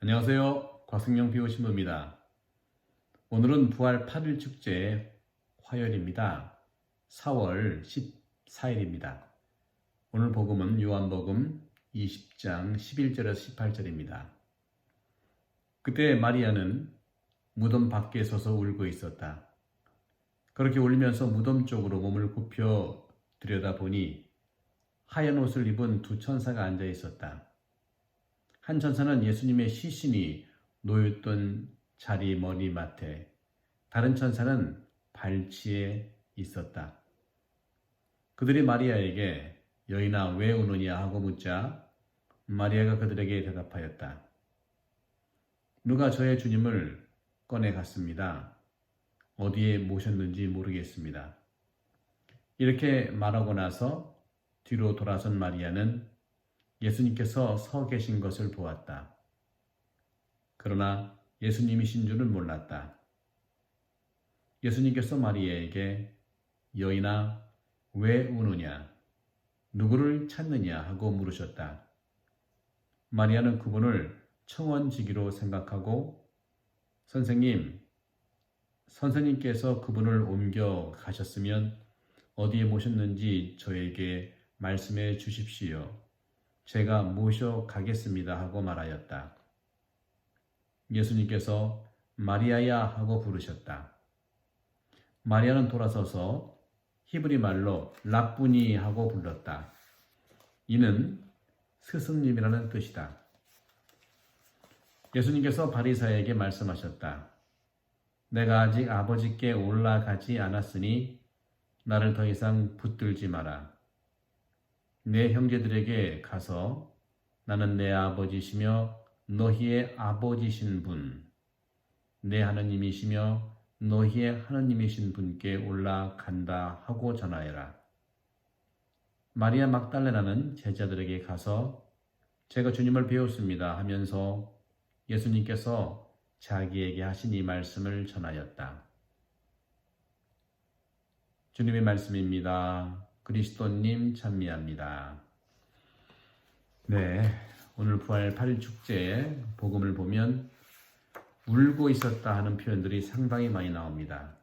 안녕하세요. 곽승영 비오신부입니다. 오늘은 부활 8일 축제 화요일입니다. 4월 14일입니다. 오늘 복음은 요한복음 20장 11절에서 18절입니다. 그때 마리아는 무덤 밖에 서서 울고 있었다. 그렇게 울면서 무덤 쪽으로 몸을 굽혀 들여다보니 하얀 옷을 입은 두 천사가 앉아 있었다. 한 천사는 예수님의 시신이 놓였던 자리 머리맡에, 다른 천사는 발치에 있었다. 그들이 마리아에게 여인아 왜 우느냐 하고 묻자 마리아가 그들에게 대답하였다. 누가 저의 주님을 꺼내 갔습니다. 어디에 모셨는지 모르겠습니다. 이렇게 말하고 나서 뒤로 돌아선 마리아는 예수님께서 서 계신 것을 보았다. 그러나 예수님이신 줄은 몰랐다. 예수님께서 마리아에게 여인아 왜 우느냐 누구를 찾느냐 하고 물으셨다. 마리아는 그분을 청원지기로 생각하고 선생님께서 그분을 옮겨 가셨으면 어디에 모셨는지 저에게 말씀해 주십시오. 제가 모셔가겠습니다 하고 말하였다. 예수님께서 마리아야 하고 부르셨다. 마리아는 돌아서서 히브리 말로 랍부니 하고 불렀다. 이는 스승님이라는 뜻이다. 예수님께서 바리사에게 말씀하셨다. 내가 아직 아버지께 올라가지 않았으니 나를 더 이상 붙들지 마라. 내 형제들에게 가서 나는 내 아버지시며 너희의 아버지신 분, 내 하나님이시며 너희의 하나님이신 분께 올라간다 하고 전하여라. 마리아 막달레나는 제자들에게 가서 제가 주님을 배웠습니다 하면서 예수님께서 자기에게 하신 이 말씀을 전하였다. 주님의 말씀입니다. 그리스도님 찬미합니다. 네, 오늘 부활 8일 축제의 복음을 보면 울고 있었다 하는 표현들이 상당히 많이 나옵니다.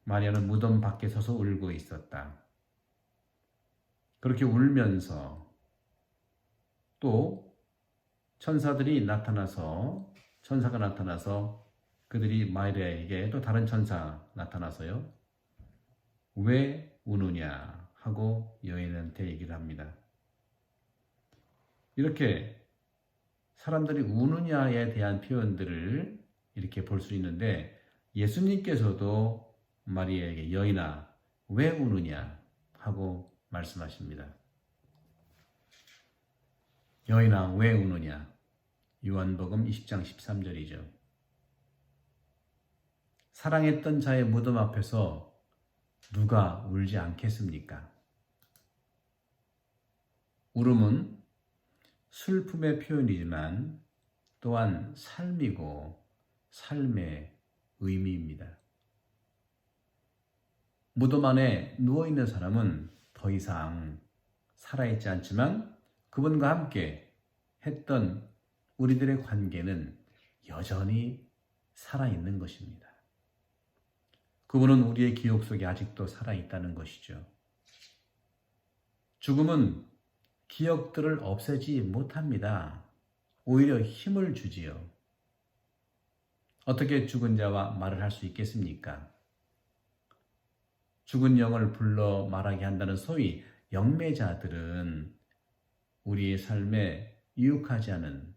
마리아는 무덤 밖에 서서 울고 있었다. 그렇게 울면서 또 천사가 나타나서 그들이 마리아에게 또 다른 천사 나타나서요. 왜 우느냐 하고 여인한테 얘기를 합니다. 이렇게 사람들이 우느냐에 대한 표현들을 이렇게 볼 수 있는데 예수님께서도 마리아에게 여인아 왜 우느냐 하고 말씀하십니다. 여인아 왜 우느냐? 요한복음 20장 13절이죠. 사랑했던 자의 무덤 앞에서 누가 울지 않겠습니까? 울음은 슬픔의 표현이지만 또한 삶이고 삶의 의미입니다. 무덤 안에 누워있는 사람은 더 이상 살아있지 않지만 그분과 함께 했던 우리들의 관계는 여전히 살아있는 것입니다. 그분은 우리의 기억 속에 아직도 살아있다는 것이죠. 죽음은 기억들을 없애지 못합니다. 오히려 힘을 주지요. 어떻게 죽은 자와 말을 할 수 있겠습니까? 죽은 영을 불러 말하게 한다는 소위 영매자들은 우리의 삶에 유혹하지 않은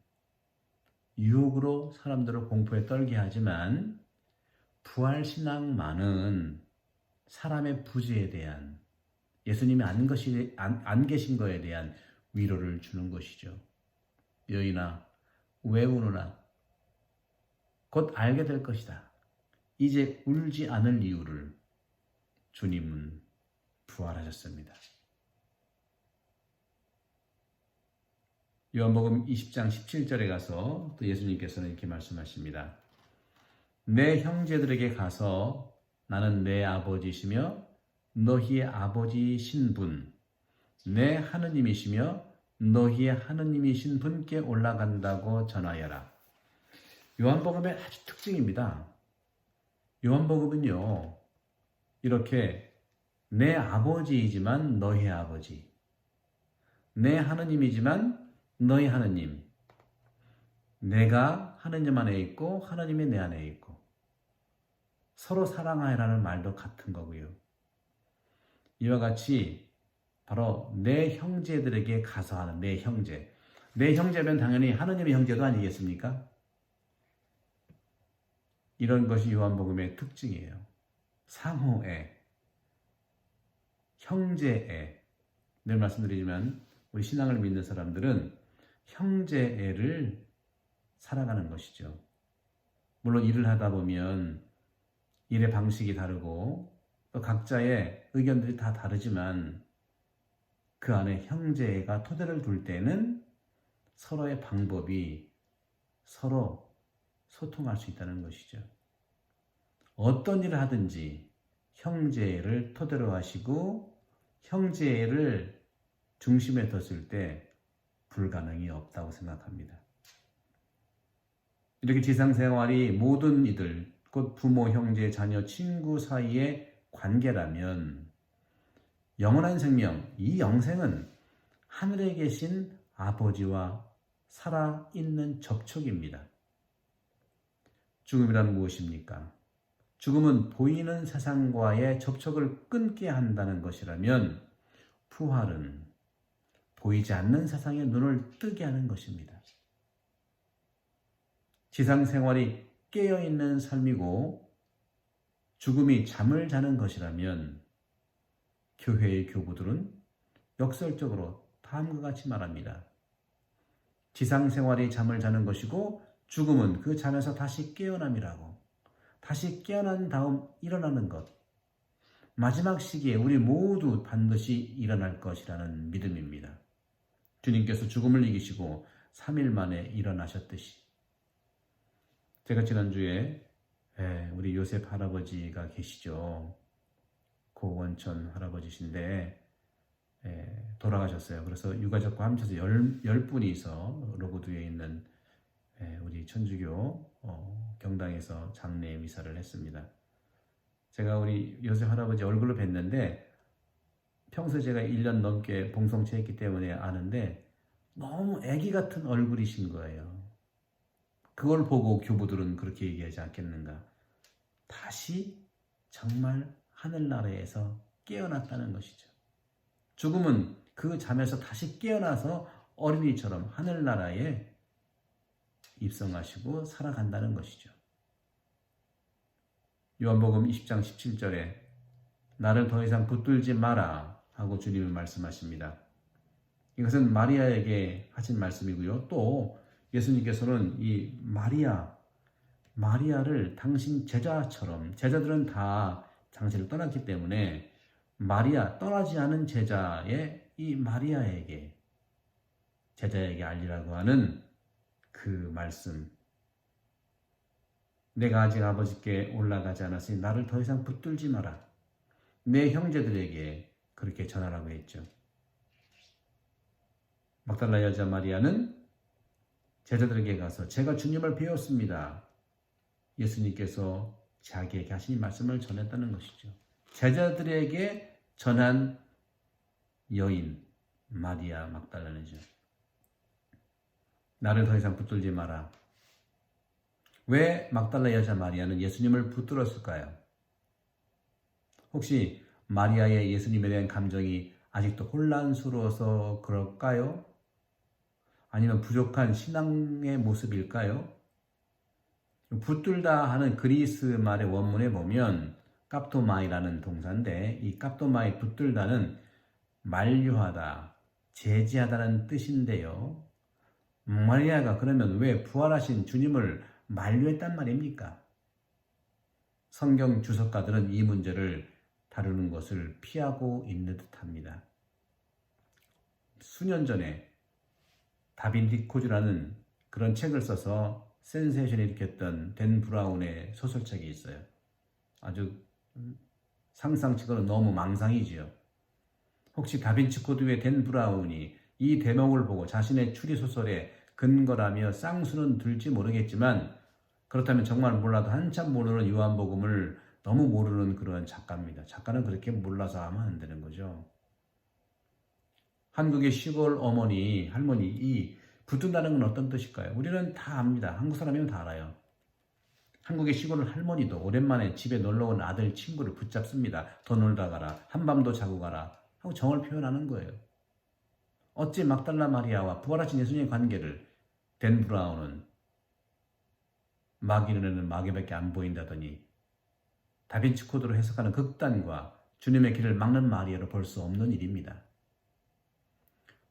유혹으로 사람들을 공포에 떨게 하지만 부활신앙만은 사람의 부재에 대한 예수님이 안 계신 것에 대한 위로를 주는 것이죠. 여인아 왜 우느냐? 곧 알게 될 것이다. 이제 울지 않을 이유를 주님은 부활하셨습니다. 요한복음 20장 17절에 가서 또 예수님께서는 이렇게 말씀하십니다. 내 형제들에게 가서 나는 내 아버지시며 너희의 아버지신 분, 내 하느님이시며 너희의 하느님이신 분께 올라간다고 전하여라. 요한복음의 아주 특징입니다. 요한복음은요, 이렇게 내 아버지이지만 너희 아버지, 내 하느님이지만 너희 하느님, 내가 하느님 안에 있고 하느님이 내 안에 있고 서로 사랑하여라는 말도 같은 거고요. 이와 같이 바로 내 형제들에게 가서 하는 내 형제. 내 형제면 당연히 하느님의 형제도 아니겠습니까? 이런 것이 요한복음의 특징이에요. 상호애, 형제애. 늘 말씀드리지만 우리 신앙을 믿는 사람들은 형제애를 살아가는 것이죠. 물론 일을 하다 보면 일의 방식이 다르고 또 각자의 의견들이 다 다르지만 그 안에 형제애가 토대를 둘 때는 서로의 방법이 서로 소통할 수 있다는 것이죠. 어떤 일을 하든지 형제애를 토대로 하시고 형제애를 중심에 뒀을 때 불가능이 없다고 생각합니다. 이렇게 지상생활이 모든 이들, 곧 부모, 형제, 자녀, 친구 사이의 관계라면 영원한 생명, 이 영생은 하늘에 계신 아버지와 살아있는 접촉입니다. 죽음이란 무엇입니까? 죽음은 보이는 세상과의 접촉을 끊게 한다는 것이라면 부활은 보이지 않는 세상에 눈을 뜨게 하는 것입니다. 지상생활이 깨어있는 삶이고 죽음이 잠을 자는 것이라면 교회의 교부들은 역설적으로 다음과 같이 말합니다. 지상생활이 잠을 자는 것이고 죽음은 그 잠에서 다시 깨어남이라고. 다시 깨어난 다음 일어나는 것. 마지막 시기에 우리 모두 반드시 일어날 것이라는 믿음입니다. 주님께서 죽음을 이기시고 3일 만에 일어나셨듯이. 제가 지난주에 우리 요셉 할아버지가 계시죠. 고원천 할아버지신데 돌아가셨어요. 그래서 유가족과 함께해서 10분이서 로고두에 있는 우리 천주교 경당에서 장례 미사를 했습니다. 제가 우리 요셉 할아버지 얼굴로 뵀는데 평소에 제가 1년 넘게 봉송체했기 때문에 아는데 너무 애기 같은 얼굴이신 거예요. 그걸 보고 교부들은 그렇게 얘기하지 않겠는가. 다시 정말 하늘나라에서 깨어났다는 것이죠. 죽음은 그 잠에서 다시 깨어나서 어린이처럼 하늘나라에 입성하시고 살아간다는 것이죠. 요한복음 20장 17절에 나를 더 이상 붙들지 마라 하고 주님은 말씀하십니다. 이것은 마리아에게 하신 말씀이고요. 또 예수님께서는 이 마리아를 당신 제자처럼, 제자들은 다 당신을 떠났기 때문에 마리아, 떠나지 않은 제자의 이 마리아에게, 제자에게 알리라고 하는 그 말씀. 내가 아직 아버지께 올라가지 않았으니 나를 더 이상 붙들지 마라. 내 형제들에게 그렇게 전하라고 했죠. 막달라 여자 마리아는 제자들에게 가서 제가 주님을 배웠습니다. 예수님께서 자기에게 하신 말씀을 전했다는 것이죠. 제자들에게 전한 여인 마리아 막달라네죠. 나를 더 이상 붙들지 마라. 왜 막달라 여자 마리아는 예수님을 붙들었을까요? 혹시 마리아의 예수님에 대한 감정이 아직도 혼란스러워서 그럴까요? 아니면 부족한 신앙의 모습일까요? 붙들다 하는 그리스 말의 원문에 보면 깝토마이라는 동사인데 이 깝토마이 붙들다는 만류하다, 제지하다는 뜻인데요. 마리아가 그러면 왜 부활하신 주님을 만류했단 말입니까? 성경 주석가들은 이 문제를 다루는 것을 피하고 있는 듯합니다. 수년 전에 다빈치 코즈라는 그런 책을 써서 센세이션을 일으켰던 댄 브라운의 소설책이 있어요. 아주 상상치고는 너무 망상이지요. 혹시 다빈치 코드의 댄 브라운이 이 대목을 보고 자신의 추리소설의 근거라며 쌍수는 들지 모르겠지만 그렇다면 정말 몰라도 한참 모르는 요한복음을 너무 모르는 그런 작가입니다. 작가는 그렇게 몰라서 하면 안 되는 거죠. 한국의 시골 어머니, 할머니, 이 붙든다는 건 어떤 뜻일까요? 우리는 다 압니다. 한국 사람이면 다 알아요. 한국의 시골 할머니도 오랜만에 집에 놀러온 아들 친구를 붙잡습니다. 더 놀다 가라. 한밤도 자고 가라. 하고 정을 표현하는 거예요. 어찌 막달라 마리아와 부활하신 예수님의 관계를 댄 브라운은 마귀 눈에는 마귀밖에 안 보인다더니 다빈치 코드로 해석하는 극단과 주님의 길을 막는 마리아로 볼 수 없는 일입니다.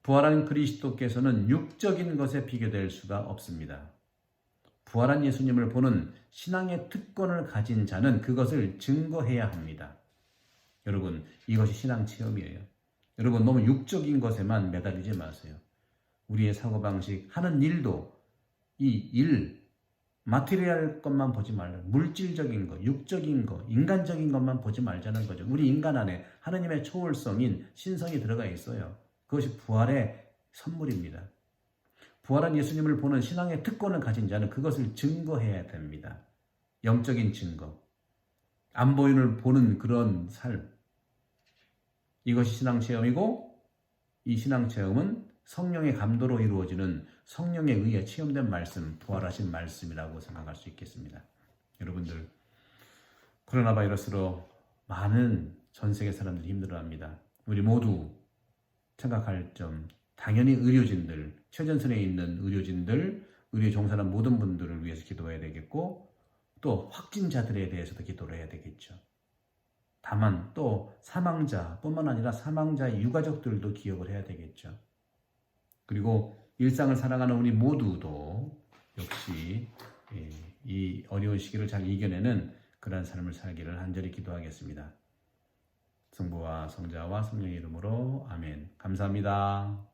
부활한 그리스도께서는 육적인 것에 비교될 수가 없습니다. 부활한 예수님을 보는 신앙의 특권을 가진 자는 그것을 증거해야 합니다. 여러분, 이것이 신앙 체험이에요. 여러분, 너무 육적인 것에만 매달리지 마세요. 우리의 사고방식, 하는 일도 이 일, 마테리얼 것만 보지 말라. 물질적인 것, 육적인 것, 인간적인 것만 보지 말자는 거죠. 우리 인간 안에 하느님의 초월성인 신성이 들어가 있어요. 그것이 부활의 선물입니다. 부활한 예수님을 보는 신앙의 특권을 가진 자는 그것을 증거해야 됩니다. 영적인 증거. 안 보이는 보는 그런 삶. 이것이 신앙체험이고 이 신앙체험은 성령의 감도로 이루어지는 성령에 의해 체험된 말씀, 부활하신 말씀이라고 생각할 수 있겠습니다. 여러분들, 코로나 바이러스로 많은 전 세계 사람들이 힘들어합니다. 우리 모두 생각할 점, 당연히 의료진들, 최전선에 있는 의료진들, 의료에 종사하는 모든 분들을 위해서 기도해야 되겠고 또 확진자들에 대해서도 기도를 해야 되겠죠. 다만 또 사망자뿐만 아니라 사망자의 유가족들도 기억을 해야 되겠죠. 그리고 일상을 살아가는 우리 모두도 역시 이 어려운 시기를 잘 이겨내는 그런 삶을 살기를 간절히 기도하겠습니다. 성부와 성자와 성령의 이름으로 아멘. 감사합니다.